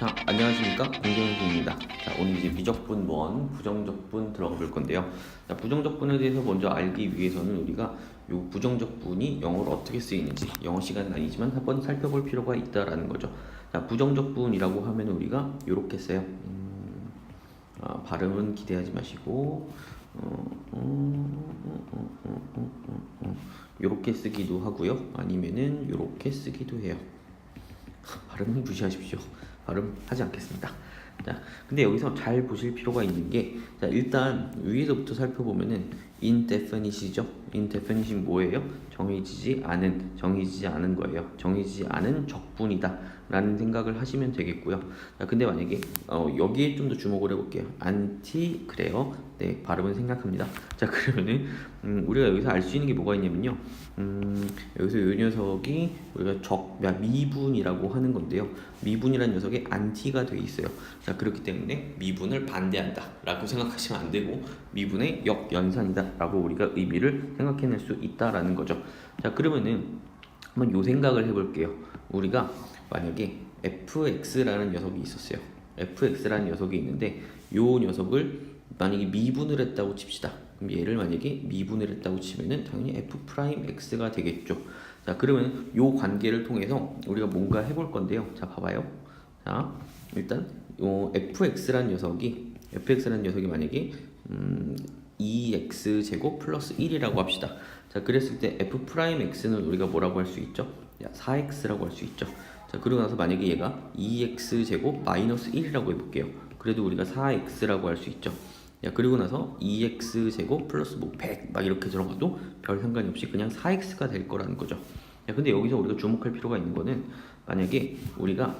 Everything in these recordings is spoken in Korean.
자, 안녕하십니까? 공경훈입니다. 자, 오늘 이제 미적분 1, 부정적분 들어가 볼 건데요. 자, 부정적분에 대해서 먼저 알기 위해서는 우리가 이 부정적분이 영어로 어떻게 쓰이는지, 영어 시간은 아니지만 한번 살펴볼 필요가 있다라는 거죠. 자, 부정적분이라고 하면 우리가 이렇게 써요. 발음은 기대하지 마시고, 이렇게 쓰기도 하고요. 아니면은 이렇게 쓰기도 해요. 발음은 무시하십시오. 발음 하지 않겠습니다. 자, 근데 여기서 잘 보실 필요가 있는 게, 자, 일단 위에서부터 살펴보면은 indefinite이죠. indefinite이 뭐예요? 정해지지 않은 거예요. 정해지지 않은 적분이다 라는 생각을 하시면 되겠고요. 자, 근데 만약에 여기에 좀 더 주목을 해볼게요. anti 그래요. 네, 발음은 생략합니다. 자, 그러면은 우리가 여기서 알 수 있는 게 뭐가 있냐면요. 여기서 이 녀석이 우리가 미분이라고 하는 건데요. 미분이라는 녀석이 안티가 돼 있어요. 자, 그렇기 때문에 미분을 반대한다 라고 생각하시면 안 되고, 미분의 역연산이다 라고 우리가 의미를 생각해낼 수 있다라는 거죠. 자, 그러면은 한번 요 생각을 해볼게요. 우리가 만약에 fx라는 녀석이 있었어요. fx라는 녀석이 있는데 요 녀석을 만약에 미분을 했다고 칩시다. 그럼 얘를 만약에 미분을 했다고 치면은 당연히 f'x가 되겠죠. 자, 그러면 요 관계를 통해서 우리가 뭔가 해볼 건데요. 자, 봐봐요. 자, 일단 요 fx라는 녀석이 만약에 2x 제곱 플러스 1이라고 합시다. 자, 그랬을 때 f'x는 우리가 뭐라고 할 수 있죠? 4x라고 할 수 있죠. 자, 그리고 나서 만약에 얘가 2x 제곱 마이너스 1이라고 해볼게요. 그래도 우리가 4x라고 할 수 있죠. 야, 그리고 나서 2x 제곱 플러스 뭐 100 막 이렇게 들어가도 별 상관이 없이 그냥 4x가 될 거라는 거죠. 야, 근데 여기서 우리가 주목할 필요가 있는 거는, 만약에 우리가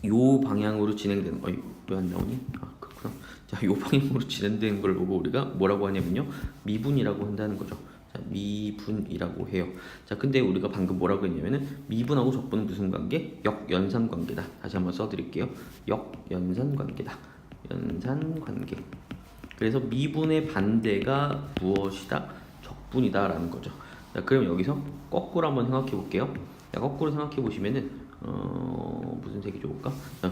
요 방향으로 진행되는 왜 안 나오니? 그렇구나. 자, 요 방향으로 진행되는 걸 보고 우리가 뭐라고 하냐면요, 미분이라고 한다는 거죠. 자, 미분이라고 해요. 자, 근데 우리가 방금 뭐라고 했냐면은 미분하고 적분은 무슨 관계? 역연산 관계다. 다시 한번 써드릴게요. 역연산 관계다. 연산 관계. 그래서 미분의 반대가 무엇이다? 적분이다 라는 거죠. 자, 그럼 여기서 거꾸로 한번 생각해 볼게요. 자, 거꾸로 생각해 보시면은 무슨 색이 좋을까? 자,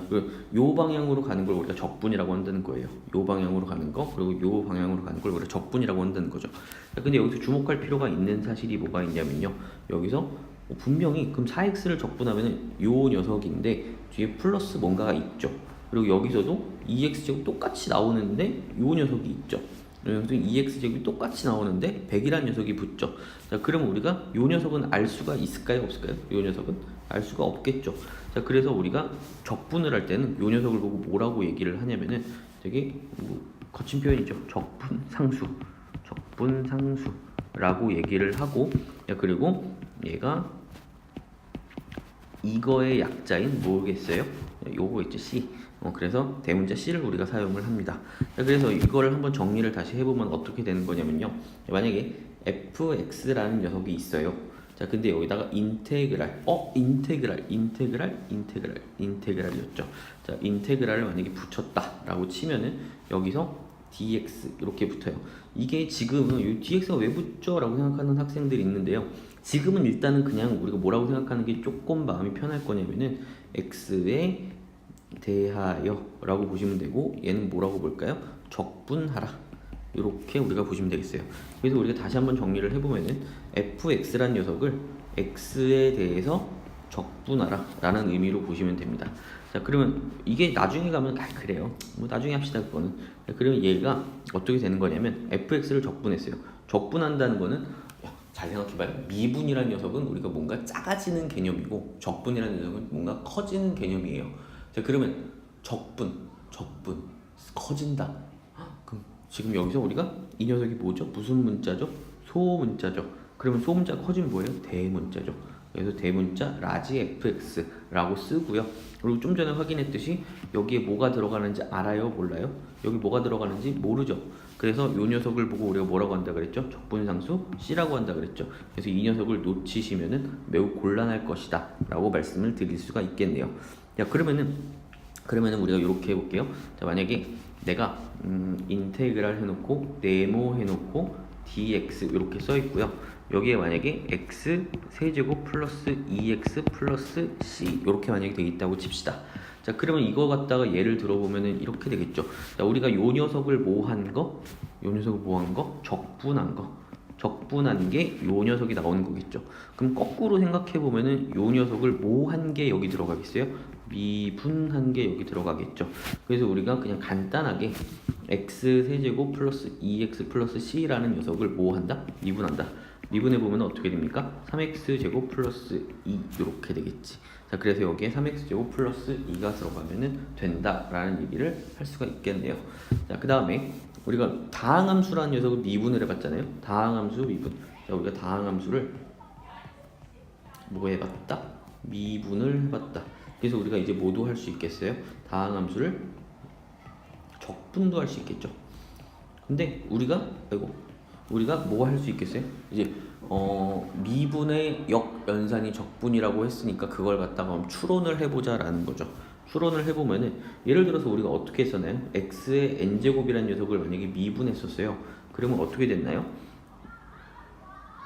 요 방향으로 가는 걸 우리가 적분이라고 한다는 거예요. 요 방향으로 가는 거, 그리고 요 방향으로 가는 걸 우리가 적분이라고 한다는 거죠. 자, 근데 여기서 주목할 필요가 있는 사실이 뭐가 있냐면요. 여기서 분명히 그럼 4x를 적분하면은 요 녀석인데 뒤에 플러스 뭔가가 있죠. 그리고 여기서도 2x제곱 똑같이 나오는데 요 녀석이 있죠. 그래서 2x제곱이 똑같이 나오는데 100이라는 녀석이 붙죠. 자, 그럼 우리가 요 녀석은 알 수가 있을까요? 없을까요? 요 녀석은 알 수가 없겠죠. 자, 그래서 우리가 적분을 할 때는 요 녀석을 보고 뭐라고 얘기를 하냐면은 되게 거친 표현이죠. 적분상수라고 얘기를 하고, 야, 그리고 얘가 이거의 약자인 뭐겠어요? 요거 있죠, C. 그래서 대문자 C를 우리가 사용을 합니다. 자, 그래서 이거를 한번 정리를 다시 해보면 어떻게 되는 거냐면요. 만약에 fx라는 녀석이 있어요. 자, 근데 여기다가 인테그랄이었죠. 자, 인테그랄을 만약에 붙였다라고 치면은 여기서 dx 이렇게 붙어요. 이게 지금은 이 dx가 왜 붙죠? 라고 생각하는 학생들이 있는데요. 지금은 일단은 그냥 우리가 뭐라고 생각하는 게 조금 마음이 편할 거냐면은 x에 대하여 라고 보시면 되고, 얘는 뭐라고 볼까요? 적분하라, 이렇게 우리가 보시면 되겠어요. 그래서 우리가 다시 한번 정리를 해보면은 fx라는 녀석을 x에 대해서 적분하라 라는 의미로 보시면 됩니다. 자, 그러면 이게 나중에 가면 그래요, 뭐 나중에 합시다 그거는. 자, 그러면 얘가 어떻게 되는 거냐면 fx를 적분했어요. 적분한다는 거는, 잘 생각해봐요. 미분이라는 녀석은 우리가 뭔가 작아지는 개념이고, 적분이라는 녀석은 뭔가 커지는 개념이에요. 자, 그러면 적분 커진다. 그럼 지금 여기서 우리가 이 녀석이 뭐죠? 무슨 문자죠? 소문자죠. 그러면 소문자 커지면 뭐예요? 대문자죠. 그래서 대문자 라지 fx라고 쓰고요. 그리고 좀 전에 확인했듯이 여기에 뭐가 들어가는지 알아요? 몰라요? 여기 뭐가 들어가는지 모르죠. 그래서 이 녀석을 보고 우리가 뭐라고 한다 그랬죠? 적분상수 C라고 한다 그랬죠. 그래서 이 녀석을 놓치시면은 매우 곤란할 것이다 라고 말씀을 드릴 수가 있겠네요. 자, 그러면은 우리가 이렇게 해볼게요. 자, 만약에 내가 인테그랄 해놓고 네모 해놓고 dx 이렇게 써있고요. 여기에 만약에 x 세제곱 플러스 2x 플러스 c 이렇게 만약에 되어 있다고 칩시다. 자, 그러면 이거 갖다가 예를 들어보면은 이렇게 되겠죠. 자, 우리가 요 녀석을 모한 거, 요 녀석을 모한 거, 적분한 게 요 녀석이 나오는 거겠죠. 그럼 거꾸로 생각해 보면은 요 녀석을 모한 게 여기 들어가겠어요? 미분한 게 여기 들어가겠죠. 그래서 우리가 그냥 간단하게 x 세제곱 플러스 2x 플러스 c라는 녀석을 모한다? 미분한다. 미분해 보면 어떻게 됩니까? 3x 제곱 플러스 2 이렇게 되겠지. 자, 그래서 여기에 3x 제곱 플러스 2가 들어가면은 된다라는 얘기를 할 수가 있겠네요. 자, 그 다음에 우리가 다항함수라는 녀석을 미분을 해봤잖아요. 다항함수 미분. 자, 우리가 다항함수를 뭐 해봤다? 미분을 해봤다. 그래서 우리가 이제 뭐도 할 수 있겠어요? 다항함수를 적분도 할 수 있겠죠. 근데 우리가 뭐 할 수 있겠어요? 이제 미분의 역연산이 적분이라고 했으니까 그걸 갖다가 추론을 해보자라는 거죠. 추론을 해보면은 예를 들어서 우리가 어떻게 했었나요? x의 n제곱이라는 녀석을 만약에 미분했었어요. 그러면 어떻게 됐나요?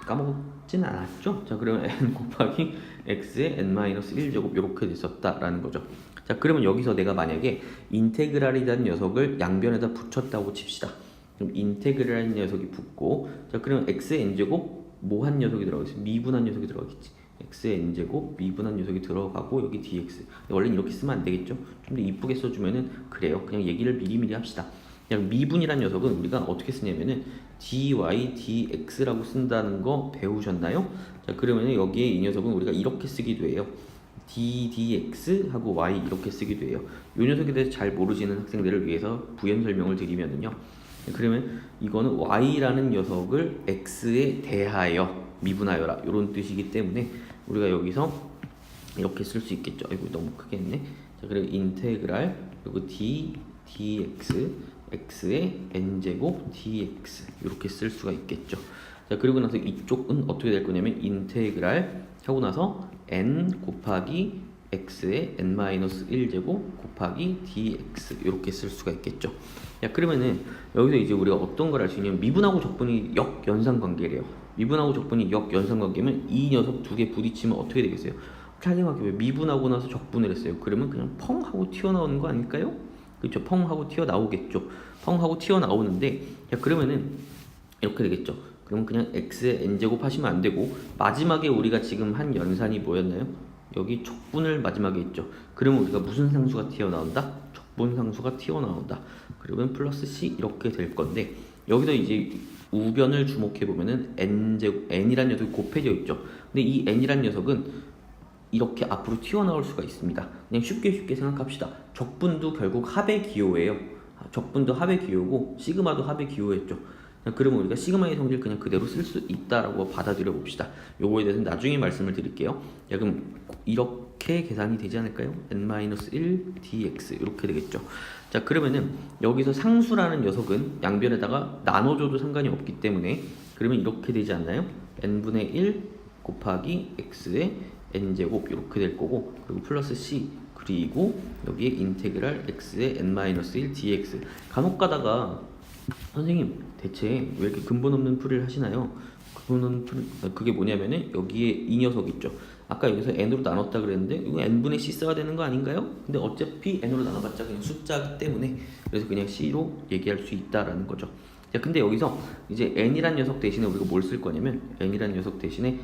까먹진 않았죠? 자, 그러면 n 곱하기 x의 n-1제곱 이렇게 됐었다라는 거죠. 자, 그러면 여기서 내가 만약에 인테그랄이라는 녀석을 양변에다 붙였다고 칩시다. 그럼 인테그랄이라는 녀석이 붙고, 자, 그러면 x의 n제곱 뭐한 녀석이 들어가겠어요? 미분한 녀석이 들어가겠지. x의 n제곱 미분한 녀석이 들어가고 여기 dx. 원래는 이렇게 쓰면 안 되겠죠? 좀 더 이쁘게 써주면은 그래요. 그냥 얘기를 미리미리 합시다. 그냥 미분이란 녀석은 우리가 어떻게 쓰냐면은 dy dx라고 쓴다는 거 배우셨나요? 자, 그러면 여기에 이 녀석은 우리가 이렇게 쓰기도 해요. d dx 하고 y 이렇게 쓰기도 해요. 이 녀석에 대해서 잘 모르시는 학생들을 위해서 부연 설명을 드리면은요. 그러면 이거는 y라는 녀석을 x에 대하여 미분하여라 이런 뜻이기 때문에 우리가 여기서 이렇게 쓸 수 있겠죠. 아이고 너무 크게 했네. 자, 그리고 인테그랄 그리고 d dx x의 n제곱 dx 이렇게 쓸 수가 있겠죠. 자, 그리고 나서 이쪽은 어떻게 될 거냐면 인테그랄 하고 나서 n 곱하기 x의 n-1제곱 곱하기 dx 이렇게 쓸 수가 있겠죠. 야, 그러면은 여기서 이제 우리가 어떤 걸 알 수 있냐면 미분하고 적분이 역연산관계래요. 미분하고 적분이 역연산관계면 이 녀석 두 개 부딪히면 어떻게 되겠어요? 잘 생각해보면 미분하고 나서 적분을 했어요. 그러면 그냥 펑 하고 튀어나오는 거 아닐까요? 그렇죠. 펑 하고 튀어나오겠죠. 펑 하고 튀어나오는데, 야, 그러면은 이렇게 되겠죠. 그러면 그냥 x의 n제곱 하시면 안 되고 마지막에 우리가 지금 한 연산이 뭐였나요? 여기 적분을 마지막에 했죠. 그러면 우리가 무슨 상수가 튀어나온다? 적분 상수가 튀어나온다. 그러면 플러스 c 이렇게 될 건데, 여기서 이제 우변을 주목해 보면은 n이란 녀석이 곱해져 있죠. 근데 이 n이란 녀석은 이렇게 앞으로 튀어나올 수가 있습니다. 그냥 쉽게 생각합시다. 적분도 결국 합의 기호예요. 적분도 합의 기호고 시그마도 합의 기호였죠. 그러면 우리가 시그마의 성질 그냥 그대로 쓸 수 있다라고 받아들여 봅시다. 요거에 대해서는 나중에 말씀을 드릴게요. 야, 그럼 이렇게 계산이 되지 않을까요? n-1 dx 이렇게 되겠죠. 자, 그러면은 여기서 상수라는 녀석은 양변에다가 나눠줘도 상관이 없기 때문에 그러면 이렇게 되지 않나요? n분의 1 곱하기 x의 n제곱 이렇게 될 거고, 그리고 플러스 c 그리고 여기에 인테그랄 x의 n-1 dx. 간혹 가다가 선생님 대체 왜 이렇게 근본 없는 풀이를 하시나요? 근본 없는 풀, 그게 뭐냐면은 여기에 이 녀석 있죠. 아까 여기서 n으로 나눴다 그랬는데 이거 n분의 c 써야 되는 거 아닌가요? 근데 어차피 n으로 나눠봤자 그냥 숫자기 때문에 그래서 그냥 c로 얘기할 수 있다라는 거죠. 자, 근데 여기서 이제 n이란 녀석 대신에 우리가 뭘 쓸 거냐면 n이란 녀석 대신에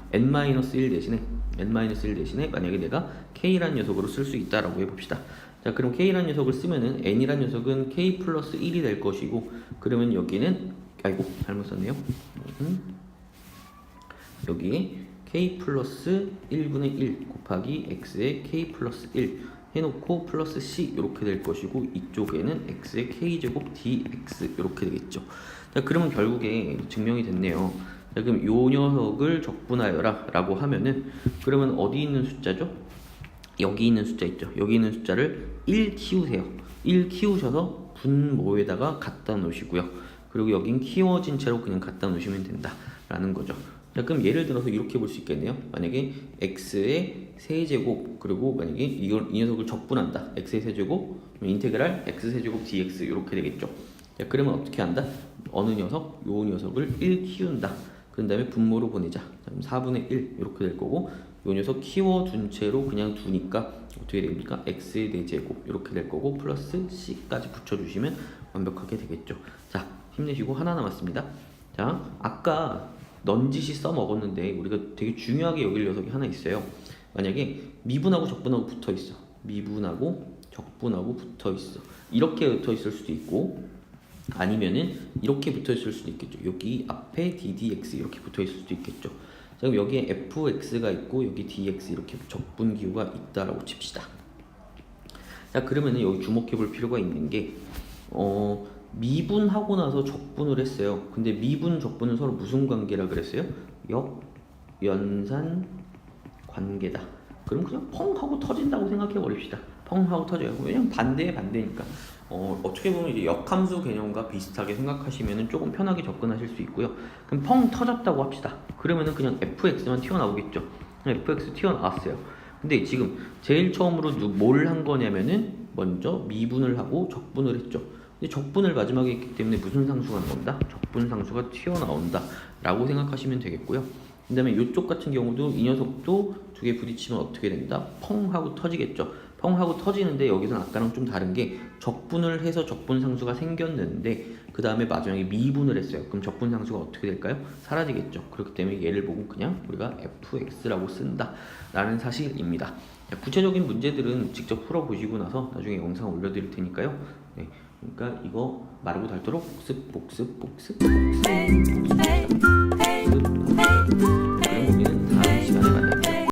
n-1 대신에 만약에 내가 k란 녀석으로 쓸 수 있다라고 해봅시다. 자, 그럼 k란 녀석을 쓰면은 n이란 녀석은 k 플러스 1이 될 것이고, 그러면 여기는 아이고 잘못 썼네요. 여기에 k 플러스 1분의 1 곱하기 x의 k 플러스 1 해놓고 플러스 c 이렇게 될 것이고, 이쪽에는 x의 k제곱 dx 이렇게 되겠죠. 자, 그러면 결국에 증명이 됐네요. 자, 그럼 요 녀석을 적분하여라 라고 하면은 그러면 어디 있는 숫자죠? 여기 있는 숫자 있죠. 여기 있는 숫자를 1 키우세요. 1 키우셔서 분모에다가 갖다 놓으시고요. 그리고 여긴 키워진 채로 그냥 갖다 놓으시면 된다라는 거죠. 자, 그럼 예를 들어서 이렇게 볼 수 있겠네요. 만약에 x의 세제곱, 그리고 만약에 이 녀석을 적분한다. x의 세제곱, 인테그랄 x 세제곱 dx 이렇게 되겠죠. 자, 그러면 어떻게 한다? 어느 녀석? 요 녀석을 1 키운다. 그 다음에 분모로 보내자. 그럼 4분의 1 이렇게 될 거고, 요 녀석 키워둔 채로 그냥 두니까 어떻게 됩니까? x의 4제곱 이렇게 될 거고 플러스 c까지 붙여주시면 완벽하게 되겠죠. 자, 힘내시고 하나 남았습니다. 자, 아까 넌지시 써먹었는데 우리가 되게 중요하게 여길 녀석이 하나 있어요. 만약에 미분하고 적분하고 붙어있어. 미분하고 적분하고 붙어있어. 이렇게 붙어있을 수도 있고 아니면은 이렇게 붙어있을 수도 있겠죠. 여기 앞에 ddx 이렇게 붙어있을 수도 있겠죠. 자, 그럼 여기에 fx가 있고 여기 dx 이렇게 적분기호가 있다라고 칩시다. 자, 그러면은 여기 주목해 볼 필요가 있는 게 미분하고 나서 적분을 했어요. 근데 미분 적분은 서로 무슨 관계라 그랬어요? 역연산 관계다. 그럼 그냥 펑 하고 터진다고 생각해 버립시다. 펑 하고 터져요. 왜냐면 반대의 반대니까. 어떻게 보면 이제 역함수 개념과 비슷하게 생각하시면은 조금 편하게 접근하실 수 있고요. 그럼 펑 터졌다고 합시다. 그러면은 그냥 fx만 튀어나오겠죠. fx 튀어나왔어요. 근데 지금 제일 처음으로 뭘 한 거냐면은 먼저 미분을 하고 적분을 했죠. 근데 적분을 마지막에 했기 때문에 무슨 상수가 나온다? 적분 상수가 튀어나온다 라고 생각하시면 되겠고요. 그 다음에 이쪽 같은 경우도 이 녀석도 두 개 부딪히면 어떻게 된다? 펑 하고 터지겠죠. 펑 하고 터지는데 여기서는 아까랑 좀 다른 게 적분을 해서 적분 상수가 생겼는데 그 다음에 마지막에 미분을 했어요. 그럼 적분 상수가 어떻게 될까요? 사라지겠죠. 그렇기 때문에 얘를 보고 그냥 우리가 fx라고 쓴다 라는 사실입니다. 자, 구체적인 문제들은 직접 풀어보시고 나서 나중에 영상 올려드릴 테니까요. 네, 그러니까 이거 마르고 닳도록 복습 복습 복습 복습 복습 복습